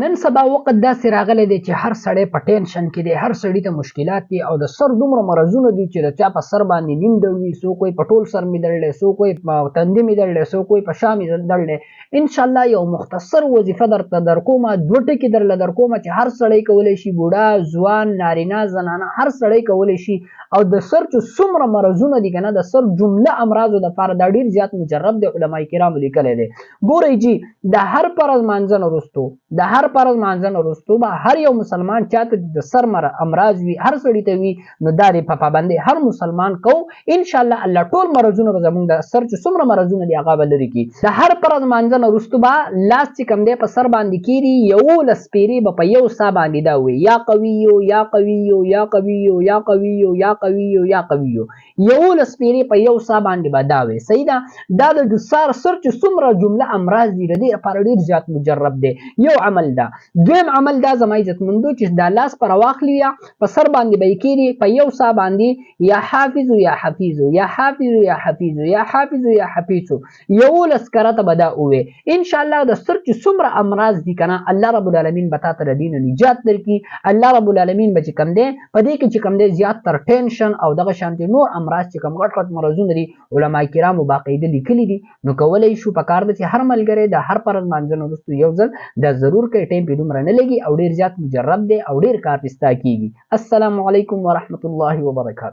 نن سبا وخت داسې راغلی دی چې هر سړی په ټینشن کې دی، هر سړي ته مشکلات دي او د سر دومره مرضونه دي چې د چا په سر باندې نیم درد وي، څوک وایي په ټول سر مې درد دی، څوک وایي په تندي مې درد دی، څوک وایي په شا مې درد دی. انشاءالله یو مختصر وظیفه درته درکومه، دوه ټکي درله درکومه چې هر سړی کولی شي، بوډا، ځوان، نارینه، زنانه، هر سړی کولی شي. او د سر چې څومره مرضونه دي که نه، د سر جمله امراضو دپاره دا ډېر زیات مجرب دی، علما کرامو لیکلی دی. ګورئ جي د هر فرض مانځه نه وروستو، د هر فرض مانځه نه وروستو به هر یو مسلمان چاته د سر امراض وي، هر سړي ته وي، نو دا د په پابندۍ هر مسلمان کو. انشاءالله الله ټول مرضونه به زموږ د سر چې څومره مرضونه دي هغه به لرې کړي. د هر فرض مانځه نه وروستو به لاس چې کوم دی په سر باندې کېږي، 11 پیرې به په یو سا باندې دا وي، یا قویو یا قویو یا قویو یا قویو یا قویو یا قویو، 11 پیرې په یو سا باندې به دا وي. صحیح ده. دا د سر چې څومره جمله امراض دي د دې لپاره ډېر زیات مجرب دی. یو عمل ده. دویم عمل دا زما عزتمندو چې دا لاس پر واخلي، یا په سر باندې به یې کېږي په یو سا باندې، یا حافظو یا حفیظو یا حافظو یا حفیظو یا حافظو یا حفیظو، 11 کرته به دا ووایي. انشاءالله د سر چې څومره امراض دي که نه، الله رب العالمین به تا ته د دې نه نجات درکړي. الله رب العالمین به چې کوم دی په دې کې چې کوم دی زیات تر ټینشن او دغه شانتې نور امراض چې کوم غټ غټ مرضونه دي، علما کرامو باقاعده لیکلي دي. نو کولی شو پکار ده چې هر ملګری د هر فرض مانځه نه وروسته یو ځل دا ضرور کوي. ټایم پې دومره نه لګي او ډېر زیات مجرب دی او ډېر کار پې ستا کېږي. السلام علیکم ورحمة الله وبرکاته.